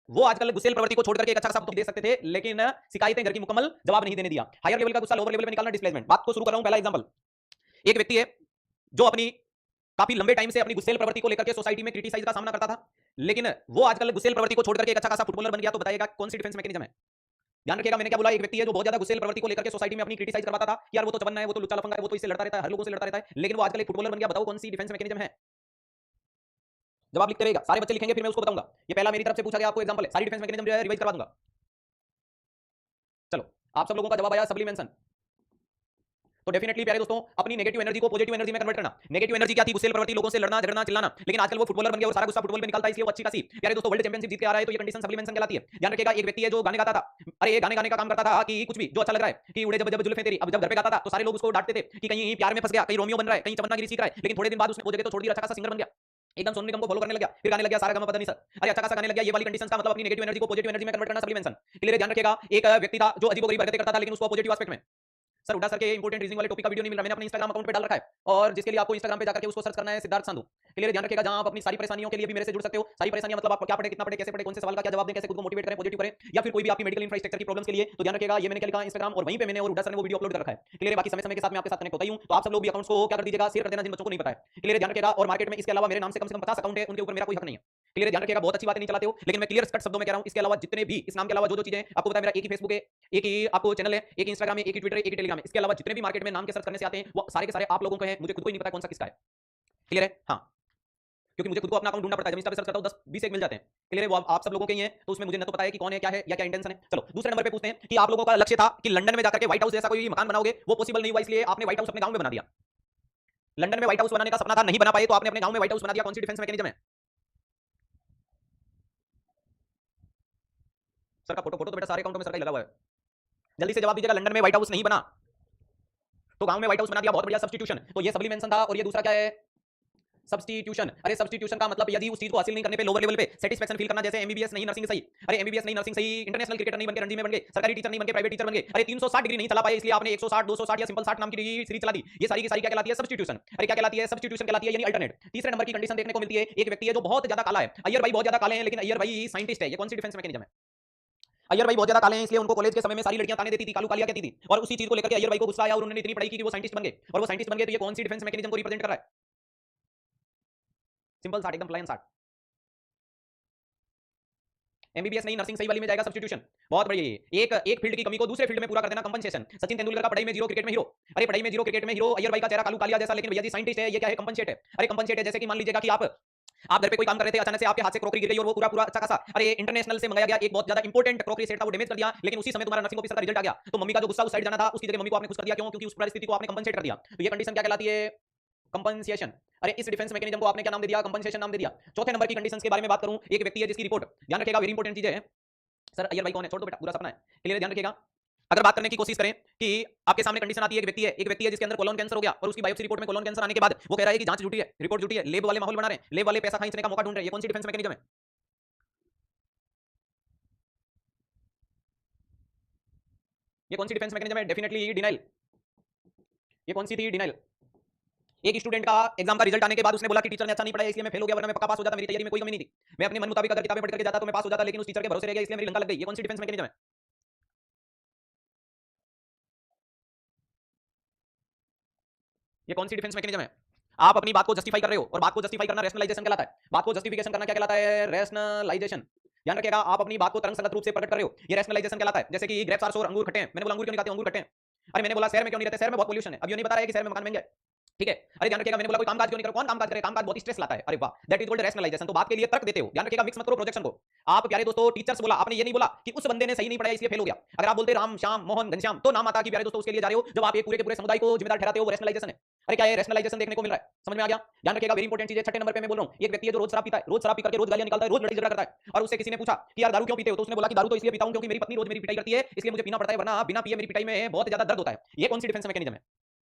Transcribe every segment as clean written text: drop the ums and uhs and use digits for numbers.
वो आजकल गुस्सेल प्रवृत्ति को छोड़ करके एक अच्छा खासा दे सकते थे, लेकिन शिकायतें घर की मुकम्मल जवाब नहीं देने दिया। हायर लेवल का गुस्सा लोअर लेवल में निकालना, डिस्प्लेसमेंट। बात को शुरू कर रहा हूं, पहला एग्जांपल। एक व्यक्ति है जो अपनी काफी लंबे टाइम से अपनी गुस्सेल प्रवृत्ति को लेकर के सोसाइटी में क्रिटिसाइज का सामना करता था, लेकिन वो आजकल गुस्सेल प्रवृत्ति को छोड़ करके एक अच्छा खासा फुटबॉलर बन गया। तो बताइएगा कौन सी डिफेंस मैकेनिज्म है? ध्यान रखिएगा, मैंने क्या बोला। एक व्यक्ति है जो बहुत ज्यादा गुस्सेल प्रवृत्ति को लेकर के सोसाइटी में अपनी क्रिटिसाइज करवाता था कि यार वो तो चवन्ना है, वो तो लुच्चा लफंगा है, वो तो इससे लड़ता रहता है, हर लोगों से लड़ता रहता है, लेकिन वो आजकल एक फुटबॉलर बन गया। बताओ कौन सी डिफेंस मैकेनिज्म है? जवाब लिखते रहेगा, सारे बच्चे लिखेंगे, फिर मैं उसको बताऊंगा। ये पहला मेरी तरफ से पूछा गया आपको एग्जांपल है, सारी डिफेंस मैकेनिज्म रिवाइज करवा दूंगा। चलो, आप सब लोगों का जवाब आया सब्लिमेशन। तो डेफिनेटली प्यारे दोस्तों, अपनी नेगेटिव एनर्जी को पॉजिटिव एनर्जी में कन्वर्ट करना। नेगेटिव एनर्जी क्या थी? गुस्सेल प्रवृत्ति, लोगों से लड़ना झगड़ना चिल्लाना, लेकिन आजकल वो फुटबॉलर बन गया और सारा गुस्सा फुटबॉल में निकालता है, इसलिए वो अच्छी खासी प्यारे दोस्तों वर्ल्ड चैंपियनशिप जीत के आ रहा है। तो ये कंडीशन सब्लिमेशन कहलाती है। ध्यान रखिएगा, एक व्यक्ति है जो गाने गाता था, अरे ये गाने गाने का काम करता था कि कुछ भी जो अच्छा लग रहा है कि उड़े जब जब जुल्फे तेरी, अब जब घर पे गाता था तो सारे लोग उसको डांटते थे कि कहीं प्यार में फंस गया, कहीं रोमियो बन रहा है, कहीं चमन्नागिरी सीख रहा है। लेकिन थोड़े दिन बाद उसने वो जगह तो छोड़ दी, अच्छा खासा सिंगर बन गया, एकदम सोनू निगम को फॉलो करने लग गया, फिर गाने लग गया सारा गम पता नहीं सर, अरे अच्छा खासा गाने लग गया। ये वाली कंडीशन का मतलब अपनी नेगेटिव एनर्जी को पॉजिटिव एनर्जी में कन्वर्ट करना, सब्लिमेशन। क्लियर है? ध्यान रखिएगा, एक व्यक्ति था जो अजीबोगरीब हरकतें करता था, लेकिन उसको पॉजिटिव एस्पेक्ट में, सर हुड्डा सर के इंपोर्टेंट रीजनिंग वाले टॉपिक का वीडियो नहीं मिल रहा, मैंने अपने इंस्टाग्राम अकाउंट पे डाल रखा है, और जिसके लिए आपको इंस्टाग्राम पे जाकर के उसको सर्च करना है सिद्धार्थ संधू। क्लियर? ध्यान रखिएगा, जहां आप अपनी सारी परेशानियों के लिए भी मेरे से जुड़ सकते हो। सारी परेशानियां मतलब आप क्या पढ़े, कितना पढ़े, कैसे पढ़े, कौन से सवाल का क्या जवाब दें, कैसे खुद को मोटिवेट करें, पॉजिटिव करें, या फिर कोई भी आपकी मेडिकल इंफ्रास्ट्रक्चर की प्रॉब्लम्स के लिए। तो ध्यान रखिएगा, ये मैंने क्या लिखा इंस्टाग्राम, और वहीं पे मैंने और हुड्डा सर ने वो वीडियो अपलोड कर रखा है। क्लियर? बाकी समय समय के साथ मैं आपके साथ कनेक्ट होता ही हूं, तो आप सब लोग भी अकाउंट्स को क्या कर दीजिएगा, शेयर कर देना जिन बच्चों को नहीं पता है। क्लियर? ध्यान रखिएगा, और मार्केट में इसके अलावा मेरे नाम से कम 50 अकाउंट है, उनके ऊपर मेरा कोई हक नहीं है। क्लियर? ध्यान रखिएगा, बहुत अच्छी बातें नहीं चलाते हो, लेकिन मैं क्लियर कट शब्दों में कह रहा हूं, इसके अलावा जितने भी इस नाम के अलावा जो चीजें आपको पता है, मेरा एक ही फेसबुक है, एक ही आपको चैनल है, एक ही इंस्टाग्राम है, एक ही ट्विटर है, एक ही टेलीग्राम है, इसके अलावा जितने भी मार्केट में नाम के सर्च करने से आते हैं वो सारे के सारे आप लोगों को हैं, मुझे खुद को ही नहीं पता कौन सा किसका है। क्लियर है? हाँ, क्योंकि मुझे खुद को अपना अकाउंट ढूंढना पड़ता है, जब इंस्टा पे सर्च करता हूं 10-20 एक मिल जाते हैं। क्लियर है? वो आप सब लोगों के ही हैं, तो उसमें मुझे न तो पता है कि कौन है, क्या है, या क्या इंटेंशन है। चलो दूसरे नंबर पे पूछते हैं कि आप लोगों का लक्ष्य था कि लंदन में जाकर के व्हाइट हाउस जैसा कोई मकान बनाओगे, वो पॉसिबल नहीं हुआ, इसलिए आपने व्हाइट हाउस अपने गांव में बना दिया। लंदन में व्हाइट हाउस बनाने का सपना था, नहीं बना पाए, तो आपने अपने गांव में व्हाइट हाउस बना दिया। कौन सी डिफेंस मैकेनिज्म है? सर का फोटो फोटो तो बेटा सारे अकाउंटों में सर का ही लगा हुआ है, जल्दी से जवाब दीजिएगा। लंदन में व्हाइट हाउस नहीं बना तो गांव में व्हाइट हाउस बना दिया, बहुत बढ़िया, सब्स्टिट्यूशन। तो ये सब्लिमेशन था, और ये दूसरा क्या है? सब्स्टिट्यूशन। अरे सब्स्टिट्यूशन का मतलब यदि उस चीज को हासिल नहीं करने पे लोअर लेवल पे सेटिस्फैक्शन फील करना, जैसे एमबीबीएस नहीं नर्सिंग सही, अरे एमबीबीएस नहीं नर्सिंग सही, इंटरनेशनल क्रिकेटर नहीं बनके रणजी में बन गए, सरकारी टीचर नहीं बनके प्राइवेट टीचर बन गए, अरे 360 डिग्री नहीं चला पाए, इसलिए आपने 160 260 या सिंपल 60 नाम की सीरीज चला दी। ये सारी की सारी क्या कहलाती है? सब्स्टिट्यूशन। अरे क्या कहलाती है? सब्स्टिट्यूशन कहलाती है, यानी अल्टरनेट। तीसरे नंबर की कंडीशन देखने को मिलती है, एक व्यक्ति है जो बहुत ज्यादा काला है, अय्यर भाई बहुत ज्यादा काले हैं, लेकिन अय्यर भाई साइंटिस्ट है, ये कौन सी डिफेंस मैकेनिज्म है? अय्यर भाई बहुत ज्यादा काले हैं, इसलिए उनको कॉलेज के समय में सारी लड़कियां ताने देती थी, कालू कालिया कहती थी, और उसी चीज को लेकर के अय्यर भाई को गुस्सा आया और उन्होंने इतनी पढ़ाई की कि वो साइंटिस्ट बन गए, और वो साइंटिस्ट बन गए। तो ये कौन सी डिफेंस मैकेनिज्म को रिप्रेजेंट कर रहा है? सिंपल 60, एकदम प्लेन 60। एमबीबीएस नहीं नर्सिंग सही वाली में जाएगा सब्स्टिट्यूशन। बहुत बढ़िया। ये एक एक फील्ड की कमी को दूसरे फील्ड में पूरा कर देना, कंपनसेशन। सचिन तेंदुलकर का पढ़ाई में जीरो, क्रिकेट में हीरो। अरे पढ़ाई में जीरो, क्रिकेट में हीरो, अय्यर भाई का चेहरा कालू कालिया जैसा, लेकिन भैया जी साइंटिस्ट है, ये क्या है? कंपनसेट है। अरे कंपनसेट है, जैसे कि मान लीजिएगा कि आप घर पे कोई काम कर रहे थे, अचानक से आपके हाथ से क्रॉकरी गिर गई और वो पूरा पूरा अच्छा खासा, अरे इंटरनेशनल से मंगाया गया एक बहुत ज्यादा इंपॉर्टेंट क्रॉकरी सेट था, वो डैमेज कर दिया, लेकिन उसी समय तुम्हारा नर्सिंग ऑफिसर का रिजल्ट आ गया, तो मम्मी का जो गुस्सा उस साइड जाना था, उसकी जगह मम्मी को आपने खुश कर दिया। क्यों? क्योंकि उस परिस्थिति को आपने कंपनसेट कर दिया। तो ये कंडीशन क्या कहलाती है? कंपनसेशन। अरे इस डिफेंस मैकेनिज्म को आपने क्या नाम दे दिया? कंपनसेशन नाम दे दिया। चौथे नंबर की कंडीशंस के बारे में बात करूं, एक व्यक्ति है जिसकी रिपोर्ट, ध्यान रखिएगा वेरी इंपॉर्टेंट चीज है। सर अय्यर भाई कौन है? छोड़ दो बेटा, पूरा सपना है। क्लियर? ध्यान रखिएगा, अगर बात करने की कोशिश करें कि आपके सामने कंडीशन आती है, एक व्यक्ति है जिसके अंदर कोलोन कैंसर हो गया, और उसकी बायोप्सी रिपोर्ट में कोलोन कैंसर आने के बाद वो कह रहा है कि जांच झूठी है, रिपोर्ट झूठी है, लेब वाले माहौल बना रहे हैं, लेब वाले पैसा खींचने का मौका ढूंढ रहे हैं। ये कौन सी डिफेंस मैकेनिज्म है? ये कौन सी डिफेंस मैकेनिज्म है? Definitely denial. ये कौन सी थी? डिनाइल। एक स्टूडेंट का एग्जाम का रिजल्ट आने के बाद उसने बोला कि टीचर ने अच्छा नहीं पढ़ाया, इसलिए मैं फेल हो गया, वरना मैं पक्का पास हो जाता, मेरी तैयारी में कोई कमी नहीं थी, मैं अपने मन मुताबिक अगर किताबें पढ़ करके जाता तो मैं पास हो जाता, लेकिन उस टीचर के भरोसे रह गया, इसलिए मेरी लंका लग गई। ये कौन सी डिफेंस मैकेनिज्म है? ये कौन सी डिफेंस मैकेनिज्म है? आप अपनी बात को जस्टिफाई कर रहे हो, और बात को जस्टिफाई करना रैशनलाइजेशन कहलाता है। बात को जस्टिफिकेशन करना क्या कहलाता है? रैशनलाइजेशन। ध्यान रखिएगा, आप अपनी बात को तरंग संगत रूप से प्रकट कर रहे हो, ये रैशनलाइजेशन कहलाता है। जैसे कि ग्रेप्स आर सोर, अंगूर खट्टे हैं, मैंने बोला अंगूर क्यों नहीं खाते? अंगूर खट्टे हैं। अरे मैंने बोला शहर में क्यों नहीं रहते? शहर में बहुत पोल्यूशन है। अब ये नहीं बता रहा है कि शहर में मकान महंगे हैं। ठीक है? अरे ध्यान रखिएगा, मैंने बोला कोई कामकाज क्यों नहीं करो? कौन कामकाज करे? कामकाज बहुत स्ट्रेस लाता है। अरे वाह, दैट इज कॉल्ड रैशनलाइजेशन। तो बात के लिए तर्क देते हो। ध्यान रखिएगा, मिक्स मत करो प्रोजेक्शन को। आप प्यारे दोस्तों टीचर्स बोला, आपने ये नहीं बोला कि उस बंदे ने सही नहीं पढ़ाया इसलिए फेल हो गया। अगर आप बोलते राम श्याम मोहन घनश्याम, तो नाम आता कि प्यारे दोस्तों उसके लिए जा रहे हो। जब आप एक पूरे के पूरे समुदाय को जिम्मेदार ठहराते हो, वो रैशनलाइजेशन है। अरे क्या है? रैशनलाइजेशन देखने को मिल रहा है। समझ में आ गया? ध्यान रखिएगा, वेरी इंपॉर्टेंट चीज है। छठे नंबर पे मैं बोल रहा हूं, एक व्यक्ति है जो रोज शराब पीता है, रोज शराब पी करके रोज गालियां निकालता है, रोज लड़ाई झगड़ा करता है, और उससे किसी ने पूछा कि यार दारू क्यों पीते हो? तो उसने बोला कि दारू तो इसलिए पीता हूं क्योंकि मेरी पत्नी रोज मेरी पिटाई करती है, इसलिए मुझे पीना पड़ता है, वरना बिना पिए मेरी पिटाई में बहुत ज्यादा दर्द होता है। ये कौन सी डिफेंस मैकेनिज्म है?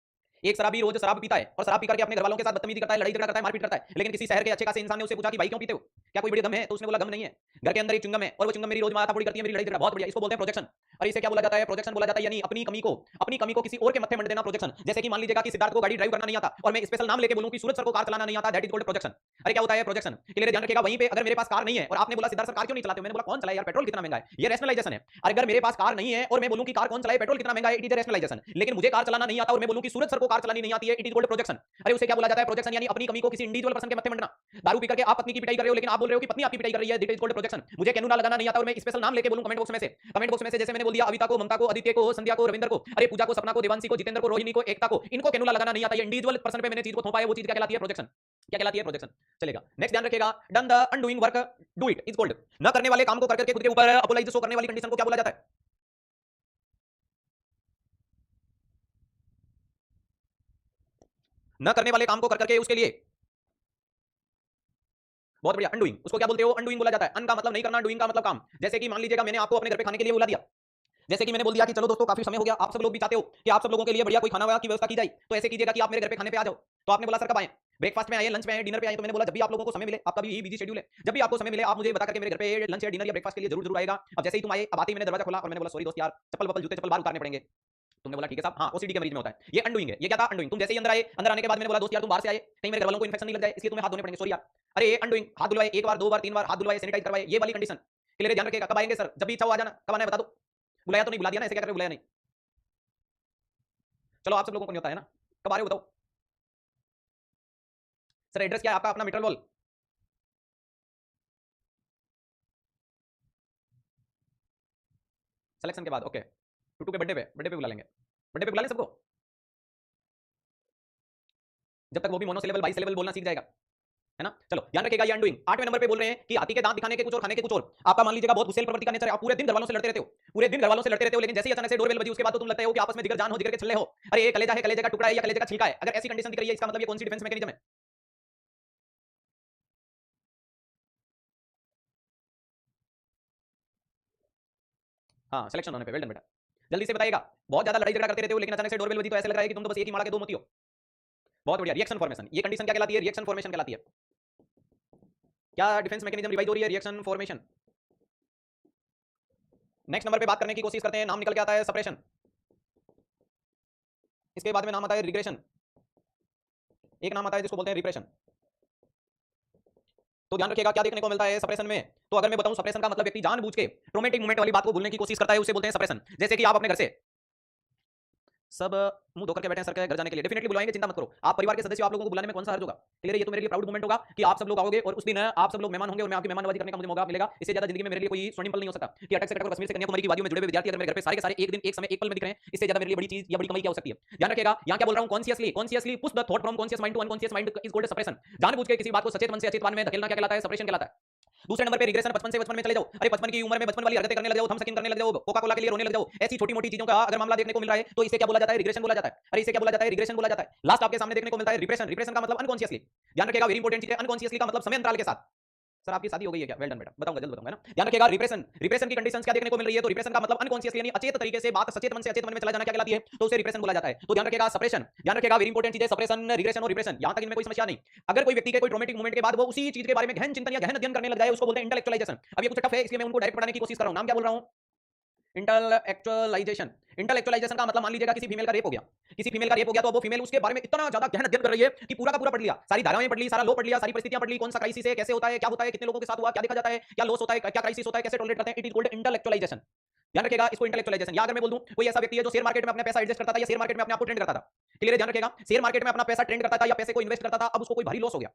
एक शराबी रोज शराब पीता है, और शराब पी करके अपने घर वालों के साथ बदतमीजी करता है, लड़ाई झगड़ा करता है, मारपीट करता है, लेकिन किसी शहर के अच्छे खासे इंसान ने उससे पूछा कि भाई क्यों पीते हो? क्या कोई बड़ी गम है? तो उसने बोला गम नहीं है, घर के अंदर एक चुंगम है, और वो चुंगम मेरी रोज माथा फोड़ी करती है, मेरी लड़ाई झगड़ा। बहुत बढ़िया, इसको बोलते हैं प्रोजेक्शन। अरे इसे क्या बोला जाता है? प्रोजेक्शन बोला जाता है, यानी अपनी कमी को किसी और के मत्थे मंड देना, प्रोजेक्शन। जैसे कि मान लीजिएगा कि सिद्धार्थ को गाड़ी ड्राइव करना नहीं आता और मैं स्पेशल नाम लेके बोलूं कि सूरज सर को कार चलाना नहीं आता, दैट इज कॉल्ड प्रोजेक्शन। अरे क्या होता है? प्रोजेक्शन। क्लियर? ध्यान रखिएगा। वहीं पे अगर मेरे पास कार नहीं है और आपने बोला सिद्धार्थ सर कार क्यों नहीं चलाते हो, मैंने बोला कौन चलाए यार, पेट्रोल कितना महंगा है, ये रैशनलाइजेशन है। अगर मेरे पास कार नहीं है और मैं बोलूं कि कार कौन चलाए, पेट्रोल कितना महंगा है, इट इज रैशनलाइजेशन। लेकिन मुझे कार चलाना नहीं आता और मैं बोलूं कि सूरज सर को कार चलानी नहीं आती है, इट इज कॉल्ड प्रोजेक्शन। अरे उसे क्या बोला जाता है? प्रोजेक्शन, यानी अपनी कमी को किसी इंडिविजुअल पर्सन के मत्थे मंडना। दारू पी करके आप पत्नी की पिटाई कर रहे हो, लेकिन आप बोल रहे हो कि पत्नी आपकी पिटाई कर रही है, दैट इज कॉल्ड प्रोजेक्शन। मुझे कैनूना लगाना नहीं आता और मैं स्पेशल नाम लेके बोलूं कमेंट बॉक्स में से, जैसे मैंने बोल दिया अविता को, ममता को, आदित्य को, संध्या को, रविंदर को, अरे पूजा को, सपना को, देवांशी को, जितेंद्र को, रोहिणी को, एकता को, इनको कैनूना लगाना नहीं आता, ये इंडिविजुअल पर्सन पे मैंने चीज को थोपा है, वो चीज क्या कहलाती है? प्रोजेक्शन। क्या कहलाती है? प्रोजेक्शन। चलेगा। नेक्स्ट ध्यान रखिएगा, done the undoing work do it is called. न करने वाले काम को करके खुद के ऊपर अपोलाइज शो करने वाली कंडीशन को क्या बोला जाता है? न करने वाले काम को कर करके उसके लिए, बहुत बढ़िया, अनडूइंग, उसको क्या बोलते हो? अनडूइंग बोला जाता है। अन का मतलब नहीं करना, डूइंग का मतलब काम। जैसे कि मान लीजिएगा मैंने आपको अपने घर पे खाने के लिए बुला दिया, जैसे कि मैंने बोल दिया कि चलो दोस्तों काफी समय हो गया, आप सब लोग भी चाहते हो कि आप सब लोगों के लिए बढ़िया कोई खाना की व्यवस्था की जाए, तो ऐसे कीजिएगा कि आप मेरे घर पे खाने पे आ जाओ। तो आपने बोला सर कब आए? ब्रेकफास्ट में आए, लंच में आए, डिनर पे आए? तो मैंने बोला जब भी आप लोगों को समय मिले, आपका भी यही बिजी शेड्यूल है, जब भी आपको समय मिले आप मुझे बता करके मेरे घर पे लंच या डिनर या ब्रेकफास्ट के लिए जरूर जरूर आएगा। अब जैसे ही तुम आए, अब आते ही मैंने दरवाजा खोला और मैंने बोला सॉरी दोस्त यार, चप्पल वप्पल जूते चप्पल बाहर उतारने पड़ेंगे। तुमने बोला ठीक है साहब, हाँ ओसीडी के मरीज में होता है, ये अनडूइंग है। ये क्या था? अनडूइंग। तुम जैसे ही अंदर आए, अंदर आने के बाद मैंने बोला दोस्त यार तुम बाहर से आए, कहीं मेरे घर वालों को इन्फेक्शन नहीं लग जाए, इसलिए तुम्हें हाथ धोने पड़ेंगे, सॉरी यार। अरे अनडूइंग, हाथ धुलवाए, एक बार, दो बार, तीन बार हाथ धुलवाए, सैनिटाइज करवाए, ये वाली कंडीशन। क्लियर? ध्यान रखिएगा। कब आएंगे सर? जब भी इच्छा हो आ जाना। कब आना है बता दो। बुलाया तो नहीं? बुला दिया ना, ऐसे क्या कर रहे हो? बुलाया नहीं? चलो आप सब लोगों को नहीं होता है ना, कब आ रहे हो बताओ। सर एड्रेस क्या है आपका? अपना मिट्रल वॉल। सिलेक्शन के बाद ओके, टूटू के बर्थडे पे बुला लेंगे, बर्थडे पे बुला लें सबको, जब तक वो भी मोनो सिलेबल बाई सिलेबल बोलना सीख जाएगा, है ना। चलो ध्यान रखिएगा, ये अनडूइंग। 8वें नंबर पे बोल रहे हैं कि हाथी के दांत दिखाने के कुछ और खाने के कुछ और। आपका मान लीजिएगा बहुत गुस्सेल प्रवृत्ति का नेचर है, आप पूरे दिन घरवालों से लड़ते रहते हो, लेकिन जैसे ही अचानक से डोरबेल बजी उसके बाद तो तुम लगता है कि आपस में जिगर जान हो, जिगर के छल्ले हो। अरे ये कलेजा है, कलेजे का टुकड़ा है या कलेजे का छिलका है, अगर ऐसी कंडीशन दिख रही है, इसका मतलब ये कौन सी डिफेंस मैकेनिज्म है? हाँ सिलेक्शन होने पे, वेल डन बेटा, जल्दी से बताइएगा। बहुत ज्यादा लड़ाई झगड़ा करते रहते हो, लेकिन अचानक से डोरबेल बजी तो ऐसा लग रहा है कि तुम तो बस एक ही माड़ा के दो मोती हो। बहुत बढ़िया, रिएक्शन फॉर्मेशन, ये कंडीशन क्या कहलाती है? रिएक्शन फॉर्मेशन कहलाती है। क्या डिफेंस मैकेनिज्म रिवाइज हो रही है? Reaction formation. नेक्स्ट नंबर पे बात करने की कोशिश करते हैं, नाम निकल के आता है सप्रेशन, इसके बाद में नाम आता है रिग्रेशन, एक नाम आता है जिसको बोलते हैं रिप्रेशन। तो ध्यान रखिएगा क्या देखने को मिलता है सप्रेशन में। तो अगर मैं बताऊं सप्रेशन का मतलब व्यक्ति जानबूझ के ट्रोमेटिक मोमेंट वाली बात को भूलने की कोशिश करता है, उसे बोलते हैं सप्रेशन। जैसे कि आप अपने घर से सब मुंह धोकर के बैठे हैं सर के घर जाने के लिए, डेफिनेटली बुलाएंगे, चिंता मत करो। आप परिवार के सदस्य, आप लोगों को बुलाने में कौन सा हर्ज होगा? क्लियर? ये तो मेरे लिए प्राउड मोमेंट होगा कि आप सब लोग आओगे और उस दिन आप सब लोग मेहमान होंगे और मैं आपकी मेहमानवाजी करने का मुझे मौका मिलेगा। इससे ज्यादा जिंदगी में मेरे लिए कोई स्वर्णिम पल नहीं हो सकता कि अटक से कटकर कश्मीर से कन्याकुमारी की वादियों में जुड़े हुए विद्यार्थी अगर मेरे घर पे सारे के सारे एक दिन एक समय एक पल में दिख रहे हैं, इससे ज्यादा मेरे लिए बड़ी चीज या बड़ी कमाई क्या हो सकती है? ध्यान रखिएगा, यहाँ क्या बोल रहा हूँ, consciously push the thought from conscious mind to unconscious mind is called suppression. जानबूझ के किसी बात को सचेत मन से अचेत मन में धकेलना क्या कहलाता है? सप्रेशन कहलाता है। दूसरे नंबर पे रिग्रेशन, बचपन में चले जाओ। अरे बचपन की उम्र में बचपन वाली हरकतें करने लग जाओ, थम सकिंग करने लग जाओ, कोका कोला के लिए रोने लग जाओ, ऐसी छोटी मोटी चीजों का अगर मामला देखने को मिल रहा है तो इसे क्या बोला जाता है? रिग्रेशन बोला जाता है। अरे इसे क्या बोला जाता है? रिग्रेशन बोला जाता है। लास्ट आपके सामने देखने को मिलता है रिप्रेशन। रिप्रेशन का मतलब अनकॉन्शियसली। ध्यान रखिएगा, वेरी इंपॉर्टेंट चीज है, अनकॉन्शियसली का मतलब समय अंतराल के साथ। सर आपकी शादी हो गई है क्या? वेल डन बेटा, बताऊंगा, जल्द बताऊंगा ना। ध्यान रखिएगा, रिप्रेशन की कंडीशंस क्या देखने को मिल रही है? तो रिप्रेशन का मतलब अनकॉन्शियसली यानी अचेत तरीके से बात सचेत मन से अचेत मन में चला जाना क्या कहलाती है? तो उसे रिप्रेशन बोला जाता है। तो ध्यान रखिएगा सप्रेशन, ध्यान रखिएगा, वेरी इंपॉर्टेंट चीज है सप्रेशन, रिग्रेशन और रिप्रेशन। यहां तक इनमें कोई समस्या नहीं। अगर कोई व्यक्ति के कोई ट्रॉमेटिक मोमेंट के बाद वो उसी चीज के बारे में गहन चिंतन या गहन अध्ययन करने लग जाए, उसको बोलते हैं इंटेलेक्चुअलाइजेशन। अब ये कुछ टफ है, इसलिए मैं उनको डायरेक्ट पढ़ाने की कोशिश कर रहा हूं। नाम क्या बोल रहा हूं? इंटेलेक्चुअलाइजेशन। इंटेलेक्चुअलाइजेशन का मतलब मान लीजिएगा किसी फीमेल का रेप हो गया, तो वो फीमेल उसके बारे में इतना ज्यादा गहन अध्ययन कर रही है कि पूरा का पूरा पढ़ लिया, सारी धाराएं पढ़ ली, सारा लॉ पढ़ लिया, सारी परिस्थितियां पढ़ ली, कौन सा क्राइसिस है, कैसे होता है, क्या होता है, कितने लोगों के साथ हुआ, क्या देखा जाता है, क्या लॉस होता है, क्या क्राइसिस होता है, कैसे टॉलरेट करते हैं, इट इज कॉल्ड इंटेलेक्चुअलाइजेशन। ध्यान रखिएगा इसको इंटेलेक्चुअलाइजेशन। या अगर मैं बोल दूं कोई ऐसा व्यक्ति है जो शेयर मार्केट में अपना पैसा एडजस्ट करता था या शेयर मार्केट में अपने आप को ट्रेंड करता था। क्लियर? ध्यान रखिएगा, शेयर मार्केट में अपना पैसा ट्रेंड करता था या पैसे को इन्वेस्ट करता था, अब उसको कोई भारी लॉस हो गया,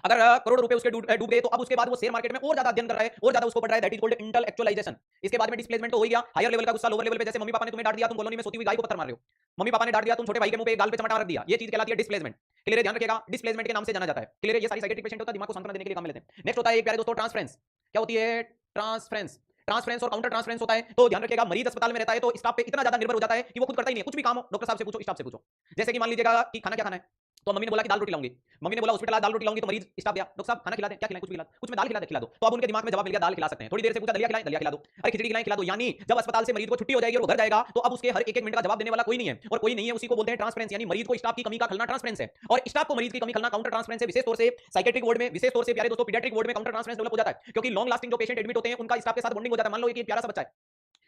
अगर करोड़ रुपए उसके डूब गए, तो अब उसके बाद वो शेयर मार्केट में और ज्यादा अध्ययन कर रहा है, और ज्यादा उसको पढ़ रहा है, दैट इज कॉल्ड इंटेलेक्चुअलाइजेशन। इसके बाद में डिस्प्लेसमेंट तो हो गया, हायर लेवल का गुस्सा लोअर लेवल पे, जैसे मम्मी पापा ने तुम्हें डांट दिया, तुम कॉलोनी में सोती हुई गाय को पत्थर मार रहे हो, मम्मी पापा ने डांट दिया, तुम छोटे भाई के मुंह पे गाल पे चमटा रख दिया, ये चीज कहलाती है डिस्प्लेसमेंट। क्लियर? ध्यान रखिएगा, डिस्प्लेसमेंट के नाम से जाना जाता है। क्लियर? ये सारी साइकेट्रिक पेशेंट होता है, दिमाग को सांत्वना देने के लिए काम में लेते हैं। नेक्स्ट होता है एक प्यारे दोस्तों ट्रांसफरेंस। क्या होती है? ट्रांसफरेंस। ट्रांसफरेंस और काउंटर ट्रांसफरेंस होता है। तो ध्यान रखिएगा, मरीज अस्पताल में रहता है तो स्टाफ पे इतना ज्यादा निर्भर हो जाता है कि वो खुद करता ही नहीं है, कुछ भी काम हो डॉक्टर साहब से पूछो, स्टाफ से पूछो। जैसे कि मान लीजिएगा कि खाना क्या खाना है, तो मम्मी ने बोला कि दाल रोटी लाऊंगी, मम्मी ने बोला हॉस्पिटल आ दाल रोटी लाऊंगी, तो मरीज स्टाफ गया, डॉक्टर साहब खाना खिला दें, क्या खिलाएं? कुछ भी खिला, कुछ में दाल खिला दे, खिला दो। तो अब उनके दिमाग में जवाब मिल गया, दाल खिला सकते हैं। थोड़ी देर से पूछा दलिया खिलाएं, दलिया खिला दो। अरे खिचड़ी खिलाएं, खिला दो। यानी जब अस्पताल से मरीज को छुट्टी हो जाएगी और वो घर जाएगा, तो अब उसके हर एक एक मिनट का जवाब देने वाला कोई नहीं है, और कोई नहीं है, उसी को बोलते हैं ट्रांसपेरेंस। यानी मरीज को स्टाफ की कमी का खलना ट्रांसपेरेंस है, और स्टाफ को मरीज की कमी खलना काउंटर ट्रांसपेरेंस है। विशेष तौर से साइकेट्रिक वार्ड में, विशेष तौर से प्यारे दोस्तों पीडियाट्रिक वार्ड में काउंटर ट्रांसपेरेंस डेवलप हो जाता है, क्योंकि लॉन्ग लास्टिंग जो पेशेंट एडमिट होते हैं उनका स्टाफ के साथ बॉन्डिंग हो जाता है। मान लो ये प्यारा सा बच्चा है,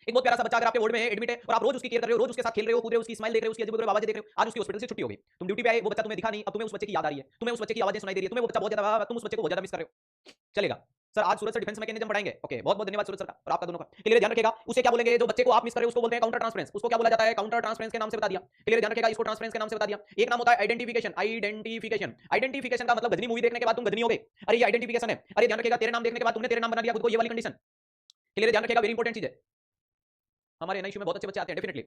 एक बहुत प्यारा सा बच्चा अगर आपके वार्ड में एडमिट है और आप रोज उसकी केयर कर रहे हो, रोज उसके साथ खेल रहे हो, कूद रहे हो, उसकी स्माइल देख रहे हो, उसकी अजीब-गरीब आवाजें देख रहे हो, आज उसकी हॉस्पिटल से छुट्टी हो गई, तुम ड्यूटी पे आए, वो बच्चा तुम्हें दिखा नहीं, अब तुम्हें उस बच्चे की याद आ रही है, तुम्हें उस बच्चे की आवाजें सुनाई दे रही है, तुम्हें वो बच्चा बहुत ज्यादा, तुम उस बच्चे को बहुत ज्यादा मिस कर रहे हो, चलेगा। सर आज सूरज सर डिफेंस मैकेनिज्म पढ़ाएंगे, ओके, बहुत बहुत धन्यवाद सूरज सर का और आपका दोनों का। क्लियर, ध्यान रखिएगा। उसे क्या बोलेंगे, जो बच्चे को आप मिस कर रहे हो उसको बोलते हैं काउंटर ट्रांसफरेंस, उसको क्या बोला जाता है, काउंटर ट्रांसफरेंस के नाम से बता दिया। क्लियर, ध्यान रखिएगा, इसको ट्रांसफरेंस के नाम से बता दिया। एक नाम होता है आइडेंटिफिकेशन, आइडेंटिफिकेशन, आइडेंटिफिकेशन का मतलब गजनी मूवी देखने के बाद तुम गजनी हो गए, अरे ये आइडेंटिफिकेशन है। अरे ध्यान रखिएगा, तेरे नाम देखने के बाद तुमने तेरे नाम बना दिया खुद को, ये वाली कंडीशन। क्लियर, ध्यान रखिएगा, वेरी इंपॉर्टेंट चीज है। हमारे एनआई में बहुत अच्छे बच्चे आते हैं डेफिनेटली।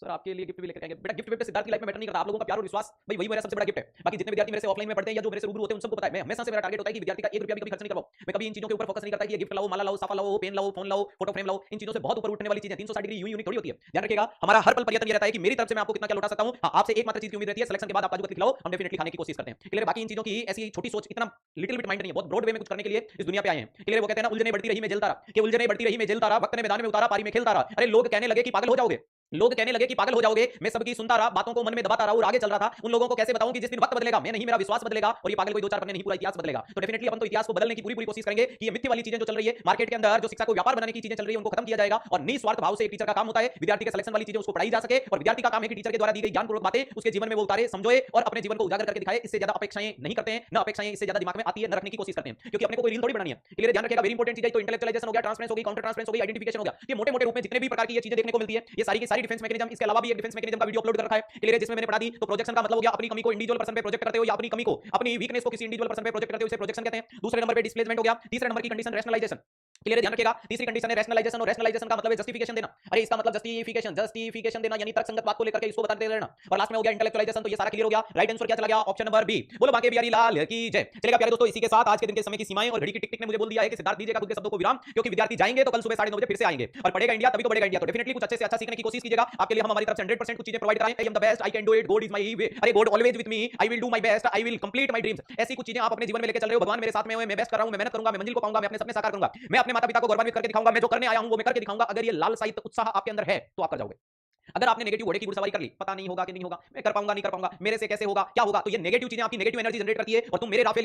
सर आपके लिए गिफ्ट भी लेकर आएंगे बेटा, गिफ्ट पे सिद्धार्थ की लाइफ में मैटर नहीं करता, आप लोगों का प्यार और विश्वास भाई वही मेरा सबसे बड़ा गिफ्ट है। बाकी जितने विद्यार्थी मेरे से ऑफलाइन में पढ़ते हैं या जो मेरे से रूबरू होते हैं उन सबको पता है, मैं हमेशा से मेरा टारगेट होता है कि विद्यार्थी का 1 रुपया भी कभी खर्च नहीं करवाऊं। मैं कभी इन चीजों के ऊपर फोकस नहीं करता कि ये गिफ्ट लाओ, माला लाओ, साफा लाओ, पेन लाओ, फोन लाओ, फोटो फ्रेम लाओ, इन चीजों से बहुत ऊपर उठने वाली चीजें 360 डिग्री यूं थोड़ी होती है। ध्यान रखिएगा, हमारा हर पल प्रयत्न ये रहता है कि मेरी तरफ से मैं आपको कितना क्या लौटा सकता हूं। हां, आपसे एकमात्र चीज की उम्मीद रहती है, सिलेक्शन के बाद आप काजू कतली खिलाओ, हम डेफिनेटली खाने की कोशिश करते हैं। क्लियर, बाकी इन चीजों की ऐसी छोटी सोच, इतना लिटिल बिट माइंड नहीं है, बहुत ब्रॉड वे में कुछ करने के लिए इस दुनिया पे आए हैं। क्लियर, वो कहते हैं ना, उलझने बढ़ती रही मैं जलता रहा, कि उलझने बढ़ती रही मैं जलता रहा, वक्त ने मैदान में उतारा, पारी में खेलता रहा। अरे लोग कहने लगे कि पागल हो जाओगे, लोग कहने लगे कि पागल हो जाओगे, मैं सबकी सुनता रहा, बातों को मन में दबाता रहा और आगे चल रहा था। उन लोगों को कैसे बताऊं कि जिस दिन वक्त बदलेगा मैं नहीं, मेरा विश्वास बदलेगा और ये पागल कोई 2-4 पन्ने नहीं, पूरा इतिहास बदलेगा। तो डेफिनेटली अपन तो इतिहास को बदलने की पूरी कोशिश करेंगे कि ये मिथ्या वाली चीजें जो चल रही है मार्केट के अंदर, जो शिक्षा को व्यापार बनाने की चीजें चल रही है, उनको खत्म किया जाएगा और निस्वार्थ भाव से एक टीचर का काम होता है विद्यार्थी के सिलेक्शन वाली चीजें उसको पढ़ाई जा सके और विद्यार्थी का काम है कि टीचर के द्वारा दी गई ज्ञानपूर्वक बातें उसके जीवन में वो उतारे, समझोए और अपने जीवन को उजागर करके दिखाए। इससे ज्यादा अपेक्षाएं नहीं करते हैं, ना अपेक्षाएं इससे ज्यादा दिमाग में आती है, न रखने की कोशिश करते हैं, क्योंकि अपने को कोई रील थोड़ी बनानी है। क्लियर, ध्यान रखिएगा, वेरी इंपॉर्टेंट चीज है। तो इंटेलेक्चुअलाइजेशन हो गया, ट्रांसफरेंस हो गई, काउंटर ट्रांसफरेंस हो गई, आइडेंटिफिकेशन हो गया, ये मोटे-मोटे रूप में जितने भी प्रकार की ये चीजें देखने को मिलती है, ये सारी की सारी डिफेंस मैकेनिज्म। इसके अलावा भी एक डिफेंस मैकेनिज्म का वीडियो अपलोड कर रखा है, क्लियर है, जिसमें मैंने पढ़ा दी। तो प्रोजेक्शन का मतलब हो गया अपनी कमी को इंडिविजुअल पर्सन पे प्रोजेक्ट करते हो या अपनी कमी को, अपनी वीकनेस को किसी इंडिविजुअल पर्सन पे प्रोजेक्ट करते हो, इसे प्रोजेक्शन कहते हैं। दूसरे नंबर पे डिस्प्लेसमेंट हो गया, तीसरे नंबर की कंडीशन रैशनलाइजेशन। क्लियर, ध्यान रखिएगा, तीसरी कंडीशन है रैशनलाइजेशन और रैशनलाइजेशन का मतलब है जस्टिफिकेशन देना। अरे इसका मतलब जस्टिफिकेशन देना यानी तर्कसंगत बात को लेकर के इसको बताते रहना। और लास्ट में हो गया इंटेलेक्चुअलाइजेशन। तो ये सारा क्लियर हो गया। राइट आंसर क्या चला गया, ऑप्शन नंबर बी। बोलो बांके बिहारी लाल की जय। चलेगा प्यारे दोस्तों, इसी के साथ आज के दिन के समय की सीमाएं और घड़ी की टिक टिक ने मुझे बोल दिया है कि सिद्धार्थ दीजिएगा खुद के शब्दों को विराम, क्योंकि विद्यार्थी जाएंगे तो कल सुबह 9:30 बजे फिर से आएंगे और पढ़ेगा इंडिया, तभी तो बढ़ेगा इंडिया। तो डेफिनेटली कुछ अच्छे से अच्छा सीखने की कोशिश कीजिएगा। आपके लिए हम हमारी तरफ से 100% कुछ चीजें प्रोवाइड कराएं। I am the best, I can do it, God is my way, अरे God always with me, I will do my best, I will complete my dreams. ऐसी कुछ चीजें आप अपने जीवन में लेकर चल रहे हो, भगवान मेरे साथ में है, मैं बेस्ट कर रहा हूं, मैं मेहनत करूंगा, मैं मंजिल को पाऊंगा, मैं अपने सपने साकार करूंगा, मैं अपने माता पिता को गौरवान्वित करके दिखाऊंगा, मैं जो करने आया हूं वो मैं करके दिखाऊंगा। अगर ये लालसायित उत्साह आपके अंदर है तो आप कर जाओगे। अगर आपने नेगेटिव घोड़े की घुड़सवारी कर ली, पता नहीं होगा कि नहीं होगा, मैं कर पाऊंगा नहीं कर पाऊंगा, मेरे से कैसे होगा, क्या होगा, तो ये नेगेटिव चीजें आपकी नेगेटिव एनर्जी जनरेट करती है और तुम मेरे राफेल